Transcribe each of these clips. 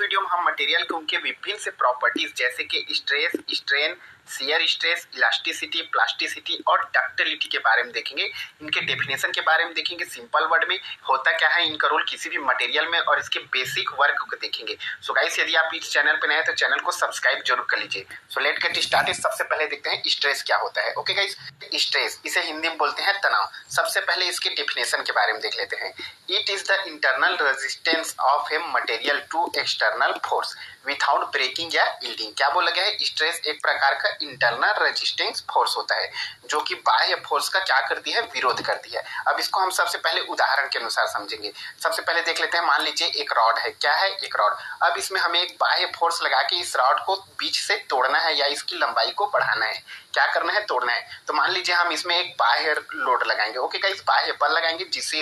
Video में हम material के उनके विभिन्न से प्रॉपर्टीज जैसे कि stress, strain, shear stress, elasticity, plasticity और डक्टिलिटी के बारे में देखेंगे। इनके डेफिनेशन के बारे में देखेंगे, सिंपल वर्ड में होता क्या है, इनका रोल किसी भी मटेरियल में, और इसके बेसिक वर्क को देखेंगे। सो गाइस, यदि आप इस चैनल पे नए हैं तो चैनल को सब्सक्राइब जरूर कर लीजिए। So let get started. सबसे पहले देखते हैं स्ट्रेस क्या होता है। ओके गाइस, स्ट्रेस इसे हिंदी में बोलते हैं तनाव। सबसे पहले इसके डेफिनेशन के बारे में देख लेते हैं। It is the internal resistance of a material to external force without breaking या यील्डिंग। क्या बोला गया है? स्ट्रेस एक प्रकार का इंटरनल रेजिस्टेंस फोर्स होता है जो कि बाह्य फोर्स का क्या करती है? विरोध करती है। अब इसको हम सबसे पहले उदाहरण के अनुसार समझेंगे। सबसे पहले देख लेते हैं, मान लीजिए एक रॉड है। क्या है? एक रॉड। अब इसमें हमें एक बाह्य फोर्स लगा के इस रॉड को बीच से तोड़ना है या इसकी लंबाई को बढ़ाना है। क्या करना है? तोड़ना है। तो मान लीजिए हम इसमें एक बाह्य लोड लगाएंगे। ओके गाइस, बाह्य बल लगाएंगे जिससे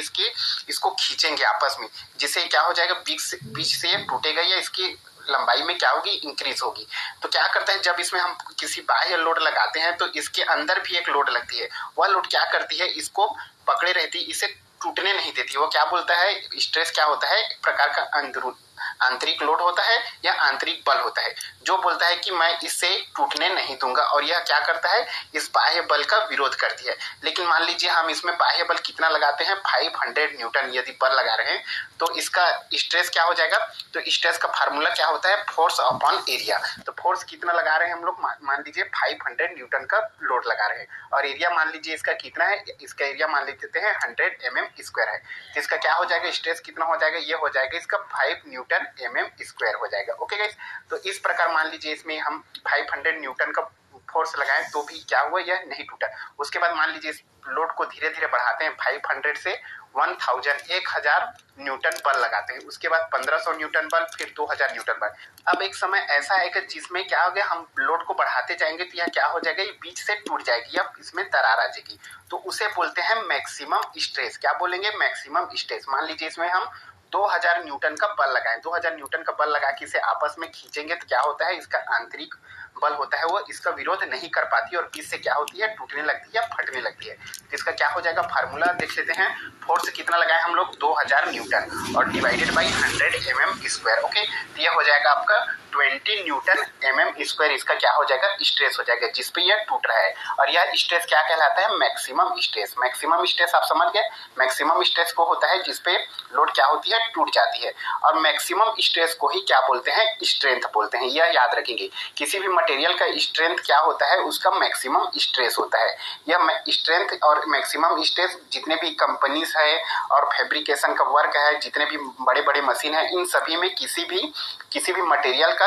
इसको खींचेंगे आपस में, जिससे क्या हो जाएगा? बीच से टूटेगा या इसकी लंबाई में क्या होगी? इंक्रीज होगी। तो क्या करता है, जब इसमें हम किसी बाह्य लोड लगाते हैं तो इसके अंदर भी एक लोड लगती है। वह लोड क्या करती है? इसको पकड़े रहती है, इसे टूटने नहीं देती। वो क्या बोलता है? स्ट्रेस क्या होता है? एक प्रकार का आंतरिक लोड होता है या आंतरिक बल होता है जो बोलता है कि मैं इससे टूटने नहीं दूंगा, और यह क्या करता है? इस बाह्य बल का विरोध करती है। लेकिन मान लीजिए हम इसमें बाह्य बल कितना लगाते हैं? 500 न्यूटन यदि बल लगा रहे हैं तो इसका स्ट्रेस क्या हो जाएगा? तो स्ट्रेस का फार्मूला क्या होता है? Force upon area. तो फोर्स कितना लगा रहे हैं हम लोग? मान लीजिए 500 न्यूटन का लोड लगा रहे हैं, और एरिया मान लीजिए इसका कितना है? इसका एरिया मान लेते हैं 100 mm² है। तो इसका क्या हो जाएगा? स्ट्रेस कितना हो जाएगा? ये हो जाएगा इसका 5 न्यूटन mm² हो जाएगा। ओके गाइस, तो इस प्रकार मान लीजिए इसमें हम 500 न्यूटन का फोर्स लगाएं तो भी क्या हुआ? यह नहीं टूटा। उसके बाद मान लीजिए इस लोड को धीरे धीरे बढ़ाते हैं, 500 से 1000 न्यूटन बल लगाते हैं। उसके बाद 1500 न्यूटन बल, फिर 2000 न्यूटन बल। अब एक समय ऐसा आएगा जिसमें क्या हो गया? हम लोड को बढ़ाते जाएंगे तो यह क्या हो जाएगा? ये बीच से टूट जाएगी या इसमें दरार आ जाएगी। तो उसे बोलते हैं मैक्सिमम स्ट्रेस। क्या बोलेंगे? Maximum stress. मान लीजिए इसमें हम 2000 न्यूटन का बल लगाएं। 2000 न्यूटन का बल लगा के इसे आपस में खींचेंगे तो क्या होता है? इसका आंतरिक बल होता है वो इसका विरोध नहीं कर पाती और बीच से क्या होती है? टूटने लगती है या फटने लगती है। तो इसका क्या हो जाएगा? फार्मूला देख लेते हैं। फोर्स कितना लगाए हम लोग? 2000 न्यूटन और डिवाइडेड बाई 100 mm²। ओके, तो यह हो जाएगा आपका 20 न्यूटन mm²। इसका क्या हो जाएगा? स्ट्रेस हो जाएगा जिसपे यह टूट रहा है। और यह स्ट्रेस क्या कहलाता है? Maximum stress. मैक्सिमम स्ट्रेस आप समझ गए। मैक्सिमम स्ट्रेस को होता है जिसपे लोड क्या होती है? टूट जाती है। और मैक्सिमम स्ट्रेस को ही क्या बोलते हैं? स्ट्रेंथ बोलते हैं। यह याद रखेंगे, किसी भी मटेरियल का स्ट्रेंथ क्या होता है? उसका मैक्सिमम स्ट्रेस होता है। यह स्ट्रेंथ और मैक्सिमम स्ट्रेस जितने भी कंपनीज है और फैब्रिकेशन का वर्क है, जितने भी बड़े बड़े मशीन है, इन सभी में किसी भी मटेरियल का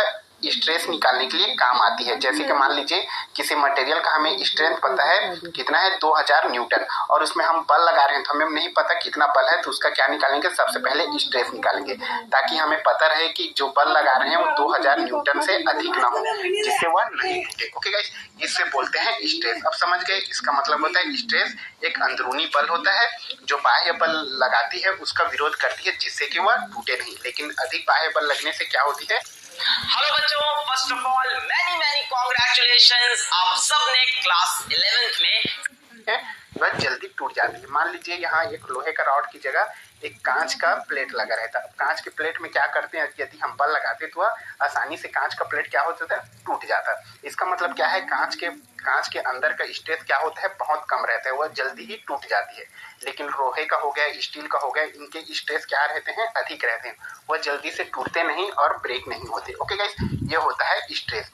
स्ट्रेस निकालने के लिए काम आती है। जैसे कि मान लीजिए किसी मटेरियल का हमें स्ट्रेंथ पता है कितना है? 2000 न्यूटन, और उसमें हम बल लगा रहे हैं तो हमें नहीं पता कितना बल है, तो उसका क्या निकालेंगे? सबसे पहले स्ट्रेस निकालेंगे ताकि हमें पता रहे कि जो बल लगा रहे हैं वो 2000 न्यूटन से अधिक ना हो, जिससे वह नहीं टूटे। ओके गाइस, इससे बोलते हैं स्ट्रेस। अब समझ गए? इसका मतलब होता है स्ट्रेस एक अंदरूनी बल होता है जो बाह्य बल लगाती है उसका विरोध करती है जिससे कि वह टूटे नहीं। लेकिन अधिक बाह्य बल लगने से क्या होती है? हेलो बच्चों, first of all many congratulations. आप सब ने क्लास 11th में वह जल्दी टूट जाती है। मान लीजिए यहाँ एक लोहे का रॉड की जगह एक कांच का प्लेट लगा रहता है। कांच के प्लेट में क्या करते हैं? यदि हम बल लगाते तो वह आसानी से कांच का प्लेट क्या होता है? टूट जाता है। इसका मतलब क्या है? कांच के अंदर का स्ट्रेस क्या होता है? बहुत कम रहता है, वह जल्दी ही टूट जाती है। लेकिन लोहे का हो गया, स्टील का हो गया, इनके स्ट्रेस क्या रहते हैं? अधिक रहते हैं, वह जल्दी से टूटते नहीं और ब्रेक नहीं होते। ओके गाइस, ये होता है स्ट्रेस।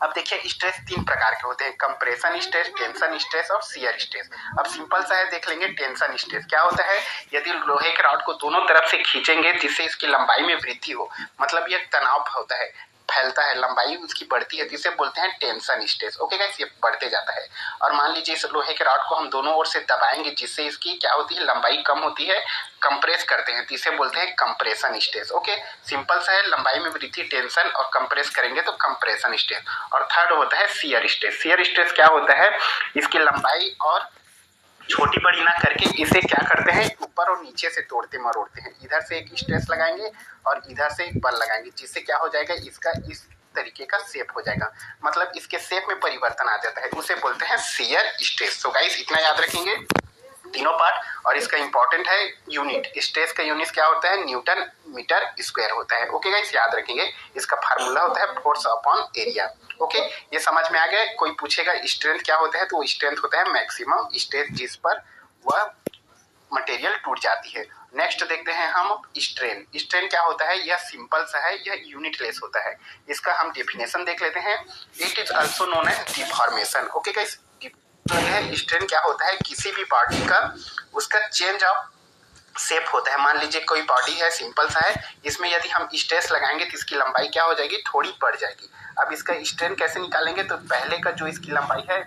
अब देखिए, स्ट्रेस 3 प्रकार के होते हैं: कंप्रेशन स्ट्रेस, टेंशन स्ट्रेस और शियर स्ट्रेस। अब सिंपल सा है, देख लेंगे। टेंशन स्ट्रेस क्या होता है? यदि लोहे के रॉड को दोनों तरफ से खींचेंगे जिससे इसकी लंबाई में वृद्धि हो, मतलब यह तनाव होता है, फैलता है, लंबाई उसकी बढ़ती है, जिसे बोलते हैं टेंशन स्ट्रेस। ओके गाइस, ये बढ़ते जाता है। और मान लीजिए इस लोहे के रॉड को हम दोनों ओर से दबाएंगे जिससे इसकी क्या होती है? लंबाई कम होती है, कंप्रेस करते हैं, इसे बोलते हैं कंप्रेशन स्ट्रेस। ओके, सिंपल सा है, लंबाई में वृद्धि टेंशन और कंप्रेस करेंगे तो कंप्रेशन स्ट्रेस। और थर्ड होता है शियर स्ट्रेस। शियर स्ट्रेस क्या होता है? इसकी लंबाई और छोटी बड़ी ना करके इसे क्या करते हैं? ऊपर और नीचे से तोड़ते मरोड़ते हैं। इधर से एक स्ट्रेस लगाएंगे और इधर से एक बल लगाएंगे जिससे क्या हो जाएगा? इसका इस तरीके का शेप हो जाएगा, मतलब इसके शेप में परिवर्तन आ जाता है, उसे बोलते हैं शियर स्ट्रेस। सो गाइस, इतना याद रखेंगे। तीनों पार्ट। और इसका इंपॉर्टेंट है यूनिट, स्ट्रेस का यूनिट क्या होता है, न्यूटन मीटर स्क्वायर होता है। ओके गाइस, याद रखेंगे इसका फार्मूला होता है फोर्स अपॉन एरिया। ओके, ये समझ में आ गया। कोई पूछेगा स्ट्रेंथ क्या होता है, तो स्ट्रेंथ होता है मैक्सिमम स्ट्रेस जिस पर वह मटेरियल टूट जाती है। नेक्स्ट देखते हैं हम स्ट्रेन। स्ट्रेन क्या होता है, यह सिंपल सा है, यह यूनिटलेस होता है। इसका हम डेफिनेशन देख लेते हैं। It is also known as deformation. Okay guys, यह स्ट्रेन क्या होता है, किसी भी बॉडी का उसका चेंज ऑफ शेप होता है। मान लीजिए कोई बॉडी है, सिंपल सा है, इसमें यदि हम स्ट्रेस लगाएंगे तो इसकी लंबाई क्या हो जाएगी, थोड़ी बढ़ जाएगी। अब इसका स्ट्रेन कैसे निकालेंगे, तो पहले का जो इसकी लंबाई है